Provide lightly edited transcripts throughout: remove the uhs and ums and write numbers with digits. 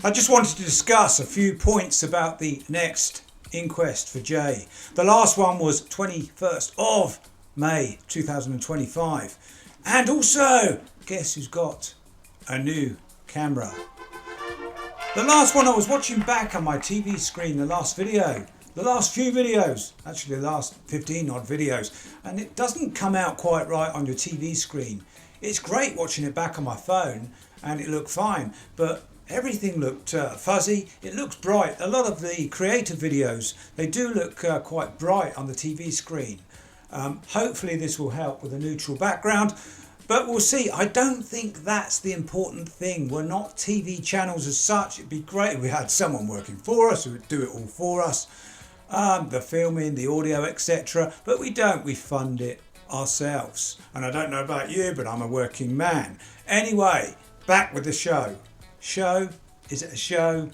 I just wanted to discuss a few points about the next inquest for Jay. The last one was 21st of May 2025. And also, guess who's got a new camera? The last one I was watching back on my TV screen, the last video. The last few videos, actually the last 15 odd videos, and it doesn't come out quite right on your TV screen. It's great watching it back on my phone and it looked fine, but everything looked fuzzy. It looks bright. A lot of the creative videos, they do look quite bright on the TV screen. Hopefully this will help with a neutral background, but we'll see. I don't think that's the important thing. We're not TV channels as such. It'd be great if we had someone working for us who would do it all for us. The filming, the audio, etc. But we don't. We fund it ourselves. And I don't know about you, but I'm a working man. Anyway, back with the show. Show? Is it a show?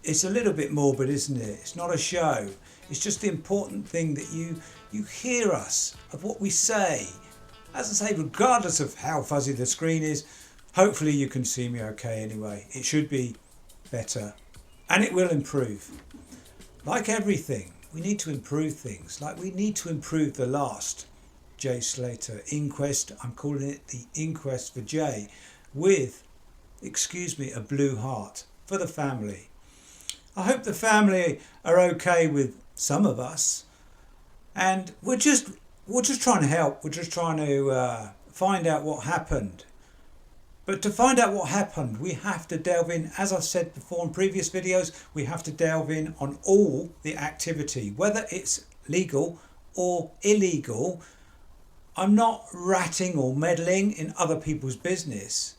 It's a little bit morbid, isn't it? It's not a show. It's just the important thing that you hear us, of what we say. As I say, regardless of how fuzzy the screen is, hopefully you can see me okay anyway. It should be better. And it will improve. Like everything, we need to improve things. Like we need to improve the last Jay Slater inquest. I'm calling it the inquest for Jay, with, excuse me, a blue heart for the family. I hope the family are okay with some of us, and we're just trying to help. We're just trying to find out what happened. But to find out what happened, we have to delve in, as I've said before in previous videos, we have to delve in on all the activity, whether it's legal or illegal. I'm not ratting or meddling in other people's business.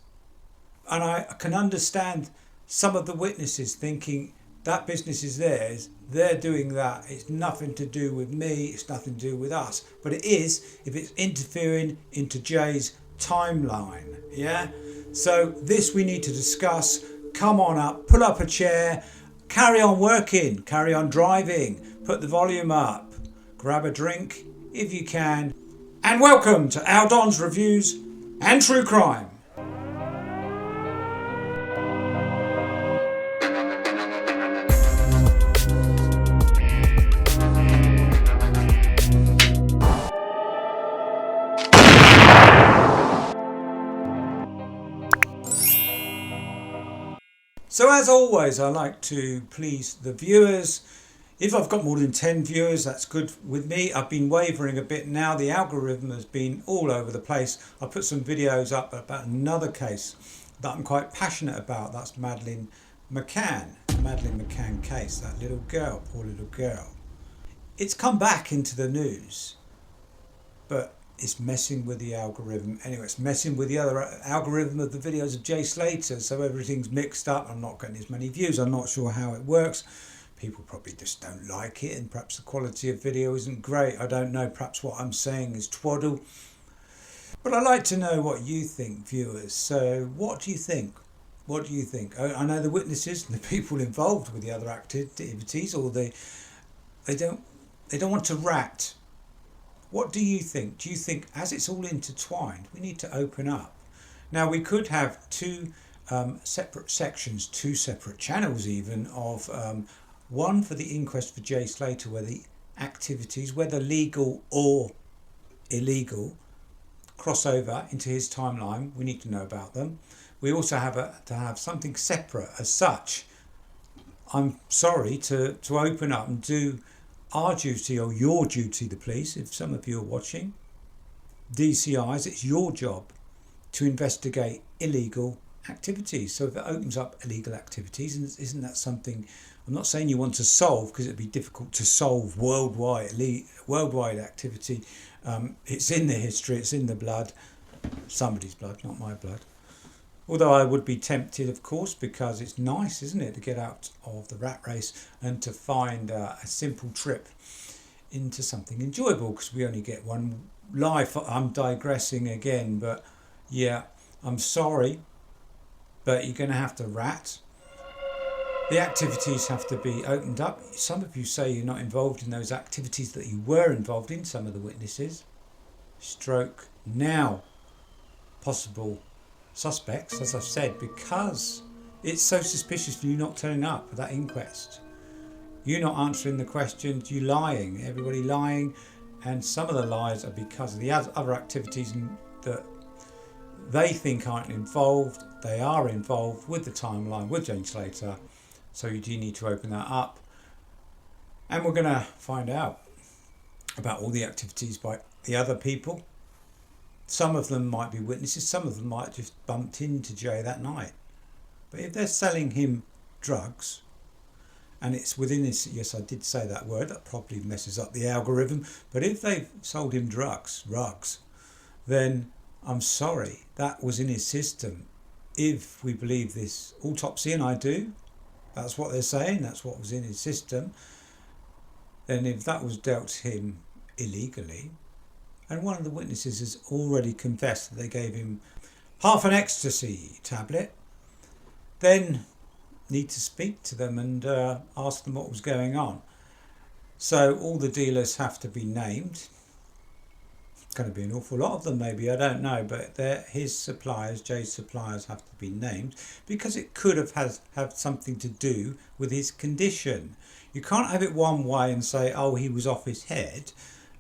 And I can understand some of the witnesses thinking that business is theirs, they're doing that, it's nothing to do with me, it's nothing to do with us. But it is if it's interfering into Jay's timeline, yeah? So this we need to discuss. Come on up, pull up a chair, carry on working, carry on driving, put the volume up, grab a drink if you can, and welcome to Al Don's Reviews and True Crime. So as always, I like to please the viewers. If I've got more than 10 viewers, that's good with me. I've been wavering a bit now. The algorithm has been all over the place. I put some videos up about another case that I'm quite passionate about. That's Madeleine McCann. The Madeleine McCann case, that little girl, poor little girl. It's come back into the news, but it's messing with the algorithm. Anyway, it's messing with the other algorithm of the videos of Jay Slater, so everything's mixed up. I'm not getting as many views. I'm not sure how it works. People probably just don't like it, and perhaps the quality of video isn't great. I don't know. Perhaps what I'm saying is twaddle. But I'd like to know what you think, viewers. So what do you think? What do you think? I know the witnesses and the people involved with the other activities, or they don't want to rat. What do you think? Do you think, as it's all intertwined, we need to open up? Now, we could have two separate sections, two separate channels even, of one for the inquest for Jay Slater, where the activities, whether legal or illegal, cross over into his timeline. We need to know about them. We also have to have something separate as such. I'm sorry to open up and do our duty, or your duty, the police, if some of you are watching, DCIs, it's your job to investigate illegal activities. So if it opens up illegal activities, isn't that something, I'm not saying you want to solve, because it'd be difficult to solve worldwide activity. It's in the history, it's in the blood, somebody's blood, not my blood. Although I would be tempted, of course, because it's nice, isn't it, to get out of the rat race and to find a simple trip into something enjoyable, because we only get one life. I'm digressing again, but yeah, I'm sorry, but you're going to have to rat. The activities have to be opened up. Some of you say you're not involved in those activities that you were involved in, some of the witnesses. Stroke now possible suspects, as I've said, because It's so suspicious for you not turning up at that inquest. You not answering the questions, you lying, everybody lying, and some of the lies are because of the other activities that they think aren't involved. They are involved with the timeline with James Slater, so you do need to open that up. And we're going to find out about all the activities by the other people. Some of them might be witnesses, some of them might have just bumped into Jay that night. But if they're selling him drugs, and it's within his, yes, I did say that word, that probably messes up the algorithm, but if they've sold him drugs, then I'm sorry, that was in his system. If we believe this autopsy, and I do, that's what they're saying, that's what was in his system, then if that was dealt to him illegally, and one of the witnesses has already confessed that they gave him half an ecstasy tablet, then need to speak to them and ask them what was going on. So all the dealers have to be named. It's going to be an awful lot of them, maybe, I don't know, but his suppliers, Jay's suppliers, have to be named because it could have something to do with his condition. You can't have it one way and say, oh, he was off his head,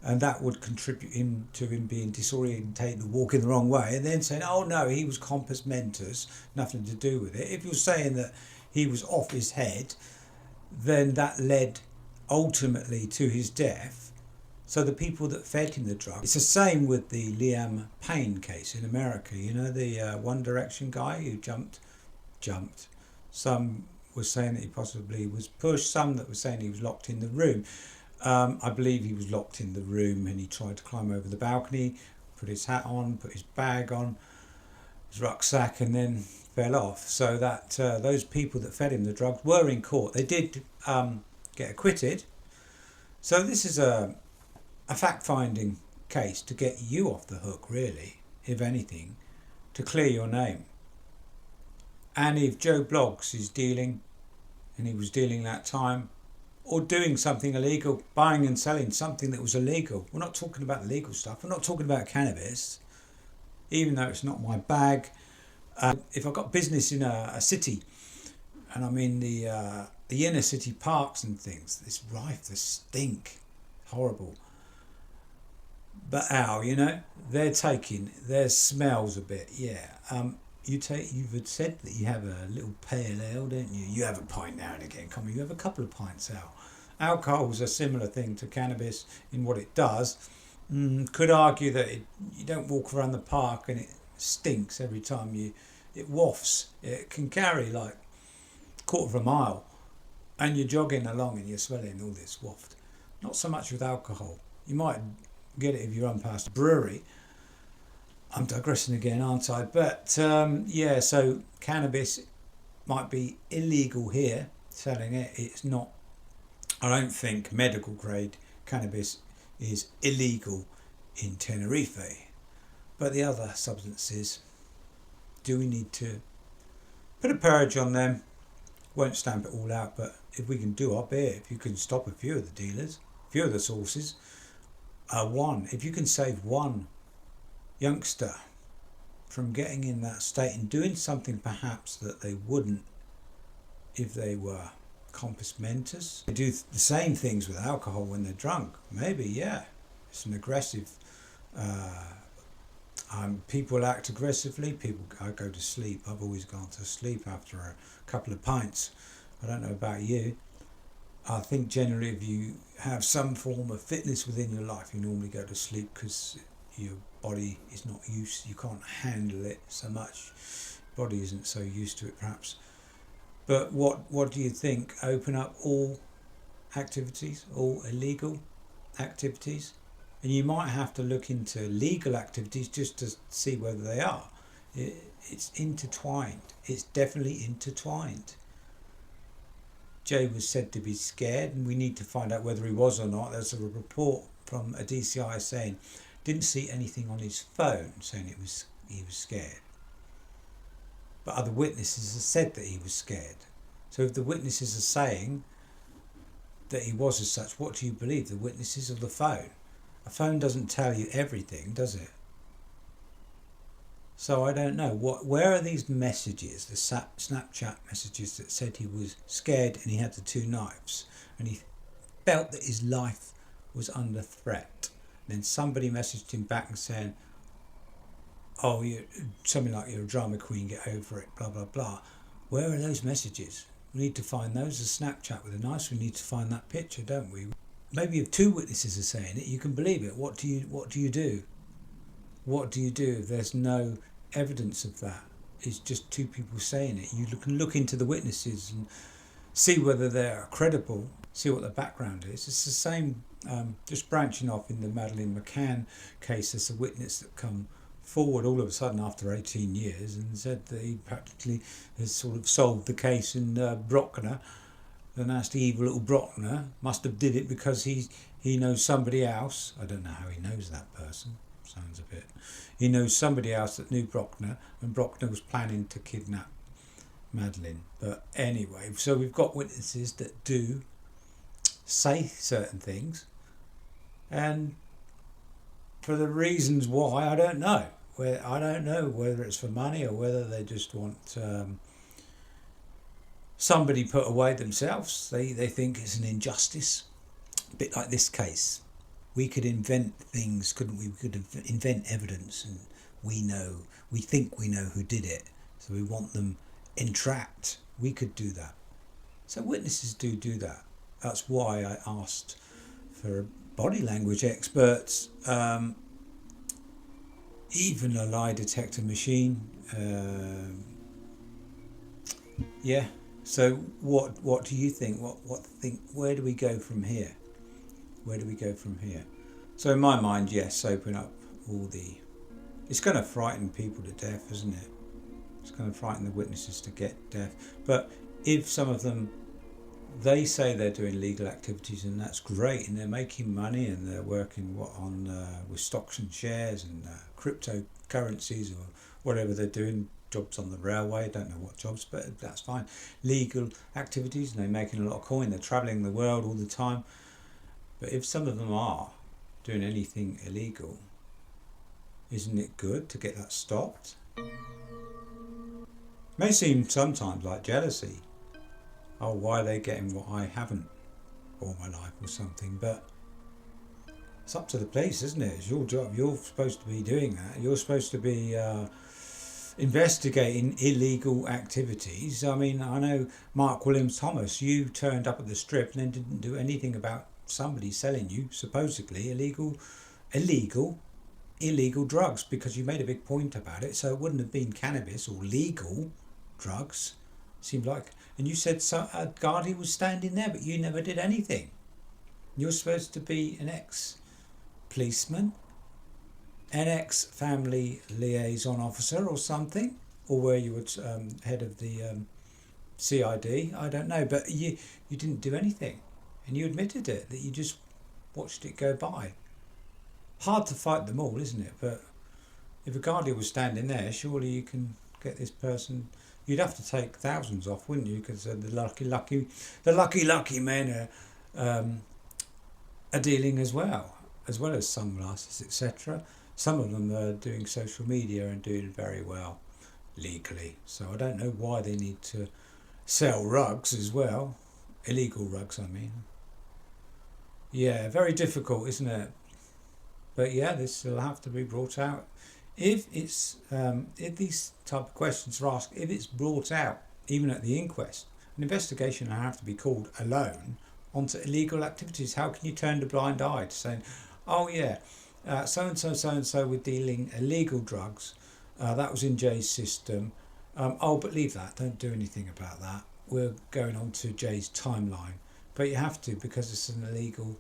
and that would contribute to him being disorientated and walking the wrong way, and then saying, oh no, he was compos mentis, nothing to do with it. If you're saying that he was off his head, then that led ultimately to his death. So the people that fed him the drug, it's the same with the Liam Payne case in America, you know, the One Direction guy who jumped. Some were saying that he possibly was pushed, some that were saying he was locked in the room. I believe he was locked in the room and he tried to climb over the balcony, put his hat on, put his bag on, his rucksack, and then fell off. So that those people that fed him the drugs were in court. They did get acquitted. So this is a fact-finding case to get you off the hook, really, if anything, to clear your name. And if Joe Bloggs is dealing, and he was dealing that time, or doing something illegal, buying and selling something that was illegal. We're not talking about the legal stuff. We're not talking about cannabis, even though it's not my bag. If I've got business in a city, and I'm in the inner city parks and things, it's rife, the stink, horrible. But you know, they're taking, their smells a bit, yeah. You've said that you have a little pale ale, don't you? You have a pint now and again. Come on, you have a couple of pints out. Alcohol is a similar thing to cannabis in what it does. Could argue that you don't walk around the park and it stinks every time it wafts. It can carry like a quarter of a mile, and you're jogging along and you're smelling all this waft. Not so much with alcohol. You might get it if you run past a brewery. I'm digressing again, aren't I? But yeah, so cannabis might be illegal here, selling it. It's not, I don't think medical grade cannabis is illegal in Tenerife. But the other substances, do we need to put a purge on them? Won't stamp it all out, but if we can do our bit, if you can stop a few of the dealers, a few of the sources, if you can save one youngster from getting in that state and doing something perhaps that they wouldn't if they were compos mentis. They do the same things with alcohol when they're drunk. Maybe, yeah. It's an aggressive... people act aggressively. I go to sleep. I've always gone to sleep after a couple of pints. I don't know about you. I think generally if you have some form of fitness within your life, you normally go to sleep because your body is not used, you can't handle it so much. Body isn't so used to it perhaps. But what do you think? Open up all activities, all illegal activities? And you might have to look into legal activities just to see whether they are. It's intertwined. It's definitely intertwined. Jay was said to be scared, and we need to find out whether he was or not. There's a report from a DCI saying didn't see anything on his phone saying he was scared. But other witnesses have said that he was scared. So if the witnesses are saying that he was as such, what do you believe, the witnesses or the phone? A phone doesn't tell you everything, does it? So I don't know where are these messages, the Snapchat messages that said he was scared and he had the two knives and he felt that his life was under threat. And then somebody messaged him back and saying, "Oh, you something like you're a drama queen, get over it, blah blah blah." Where are those messages? We need to find those. A Snapchat with a knife. We need to find that picture, don't we? Maybe if two witnesses are saying it, you can believe it. What do you do? What do you do if there's no evidence of that? It's just two people saying it. You can look into the witnesses and see whether they're credible, see what the background is. It's the same, just branching off in the Madeleine McCann case. There's a witness that come forward all of a sudden after 18 years and said that he practically has sort of solved the case in Brockner. The nasty evil little Brockner must have did it because he knows somebody else. I don't know how he knows that person. Sounds a bit. He knows somebody else that knew Brockner, and Brockner was planning to kidnap Madeleine. But anyway, so we've got witnesses that do say certain things, and for the reasons why, I don't know. I don't know whether it's for money or whether they just want somebody put away themselves. They think it's an injustice. A bit like this case. We could invent things, couldn't we? We could invent evidence, and we think we know who did it, so we want them entrapped. We could do that. So witnesses do that. That's why I asked for body language experts, even a lie detector machine. Yeah. So what do you think? Where do we go from here? Where do we go from here? So in my mind, yes, open up all the... It's going to frighten people to death, isn't it? It's going to frighten the witnesses to get death. But if some of them, they say they're doing legal activities and that's great and they're making money and they're working with stocks and shares and cryptocurrencies or whatever they're doing, jobs on the railway, don't know what jobs, but that's fine. Legal activities and they're making a lot of coin, they're travelling the world all the time. But if some of them are doing anything illegal, isn't it good to get that stopped? May seem sometimes like jealousy. Oh, why are they getting what I haven't all my life or something? But it's up to the police, isn't it? It's your job. You're supposed to be doing that. You're supposed to be investigating illegal activities. I mean, I know Mark Williams Thomas, you turned up at the strip and then didn't do anything about somebody selling you supposedly illegal drugs because you made a big point about it. So it wouldn't have been cannabis or legal drugs, seemed like. And you said a guardian was standing there, but you never did anything. You're supposed to be an ex-policeman, an ex-family liaison officer or something, or were you head of the CID? I don't know, but you didn't do anything. And you admitted it, that you just watched it go by. Hard to fight them all, isn't it? But if a guardian was standing there, surely you can get this person. You'd have to take thousands off, wouldn't you? Because the lucky men are dealing as well as sunglasses, etc. Some of them are doing social media and doing very well legally. So I don't know why they need to sell rugs as well. Illegal rugs, I mean. Yeah, very difficult, isn't it? But yeah, this will have to be brought out. If these type of questions are asked, if it's brought out, even at the inquest, an investigation will have to be called alone onto illegal activities. How can you turn a blind eye to saying, oh yeah, so were dealing illegal drugs, that was in Jay's system, but leave that, don't do anything about that. We're going on to Jay's timeline. But you have to, because it's an illegal,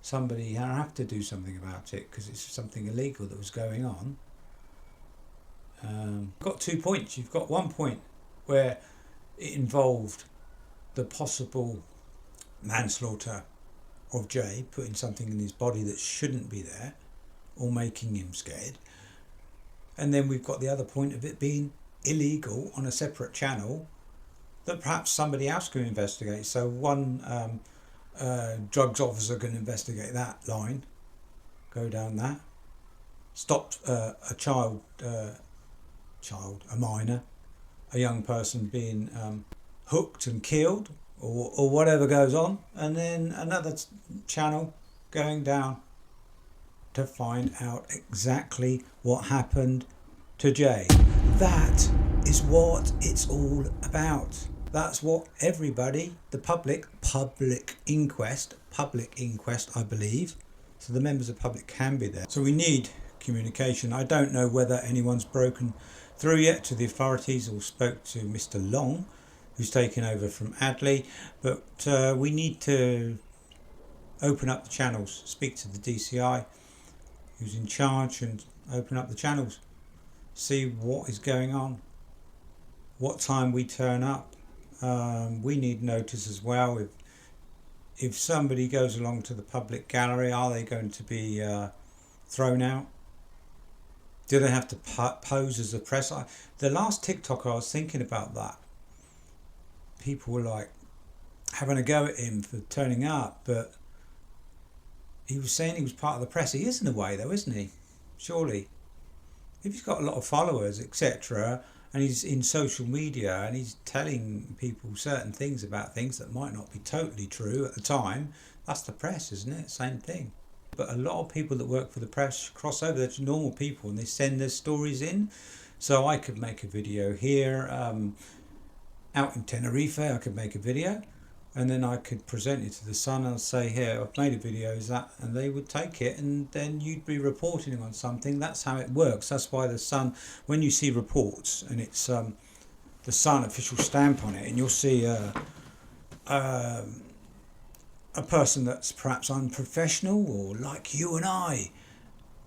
somebody have to do something about it because it's something illegal that was going on. You've got 2 points. You've got 1 point where it involved the possible manslaughter of Jay, putting something in his body that shouldn't be there or making him scared. And then we've got the other point of it being illegal on a separate channel that perhaps somebody else can investigate. So one drugs officer can investigate that line, go down that, stop a child child, a minor, a young person being hooked and killed, or whatever goes on, and then another channel going down to find out exactly what happened to Jay. That is what it's all about. That's what everybody, the public inquest, I believe, so the members of the public can be there. So we need communication. I don't know whether anyone's broken through yet to the authorities or spoke to Mr. Long, who's taken over from Adley, but we need to open up the channels, speak to the DCI who's in charge, and open up the channels, see what is going on, what time we turn up. We need notice as well. If somebody goes along to the public gallery, are they going to be thrown out? Do they have to pose as a press? The last TikTok I was thinking about that. People were like having a go at him for turning up, but he was saying he was part of the press. He is in a way though, isn't he? Surely. If he's got a lot of followers, etc., and he's in social media and he's telling people certain things about things that might not be totally true at the time, that's the press, isn't it? Same thing. But a lot of people that work for the press cross over. They're normal people and they send their stories in. So I could make a video here, out in Tenerife, I could make a video, and then I could present it to the Sun and say, here, I've made a video, is that, and they would take it, and then you'd be reporting on something. That's how it works. That's why the Sun, when you see reports and it's the Sun official stamp on it, and you'll see a person that's perhaps unprofessional or like you and I,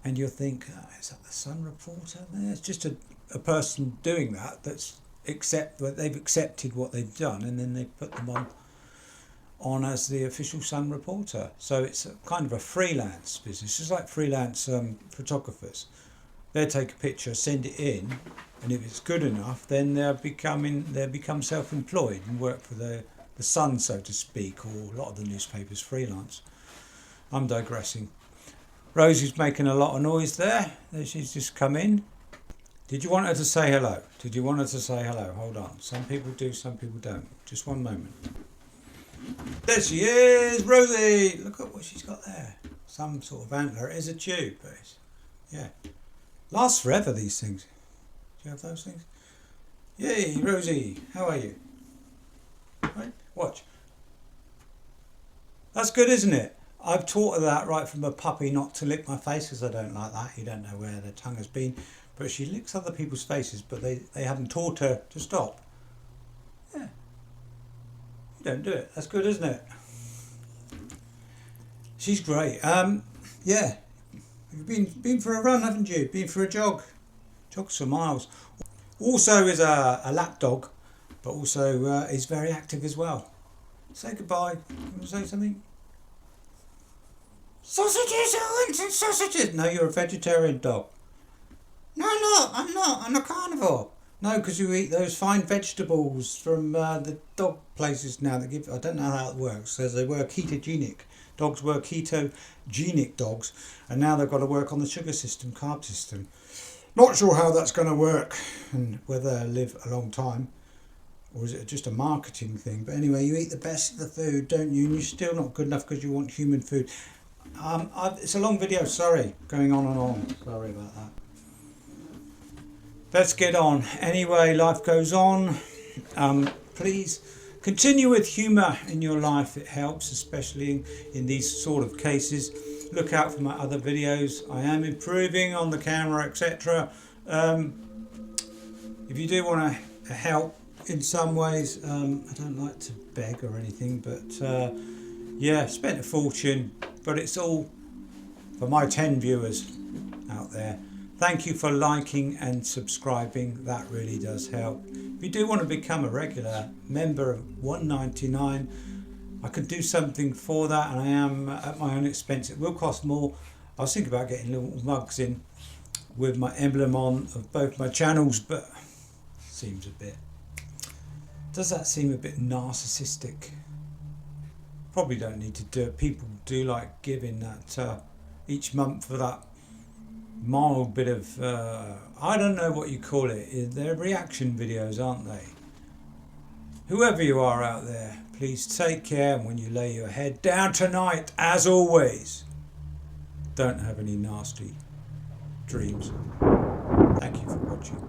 and you'll think, oh, is that the Sun reporter? No, it's just a person doing that they've accepted what they've done, and then they put them on as the official Sun reporter. So it's kind of a freelance business. It's like freelance photographers. They take a picture, send it in, and if it's good enough, then they become self-employed and work for the Sun, so to speak, or a lot of the newspapers freelance. I'm digressing. Rosie's making a lot of noise there. She's just come in. Did you want her to say hello? Did you want her to say hello? Hold on. Some people do, some people don't. Just one moment. There she is, Rosie. Look at what she's got there. Some sort of antler. It is a tube, but yeah. Lasts forever, these things. Do you have those things? Yay, Rosie. How are you? Right, watch. That's good, isn't it? I've taught her that right from a puppy, not to lick my face, because I don't like that. You don't know where their tongue has been. But she licks other people's faces, but they haven't taught her to stop. Yeah. You don't do it. That's good, isn't it? She's great. Yeah. You've been for a run, haven't you? Been for a jog. Jog some miles. Also is a lap dog, but also is very active as well. Say goodbye. You want to say something? Sausages! I want some sausages! No, you're a vegetarian dog. No, I'm not. I'm a carnivore. No, because you eat those fine vegetables from the dog places now that give. I don't know how it works. Says they were ketogenic. Dogs were ketogenic dogs, and now they've got to work on the sugar system, carb system. Not sure how that's going to work, and whether they'll live a long time, or is it just a marketing thing? But anyway, you eat the best of the food, don't you? And you're still not good enough because you want human food. It's a long video. Sorry, going on and on. Sorry about that. Let's get on. Anyway, life goes on. Please continue with humour in your life. It helps, especially in these sort of cases. Look out for my other videos. I am improving on the camera, etc. If you do want to help in some ways, I don't like to beg or anything, but yeah, spent a fortune, but it's all for my 10 viewers out there. Thank you for liking and subscribing. That really does help. If you do want to become a regular member of $1.99, I could do something for that, and I am at my own expense. It will cost more. I was thinking about getting little mugs in with my emblem on of both my channels, but seems a bit. Does that seem a bit narcissistic? Probably don't need to do it. People do like giving that each month for that mild bit of, I don't know what you call it. They're reaction videos, aren't they? Whoever you are out there, please take care. And when you lay your head down tonight, as always, don't have any nasty dreams. Thank you for watching.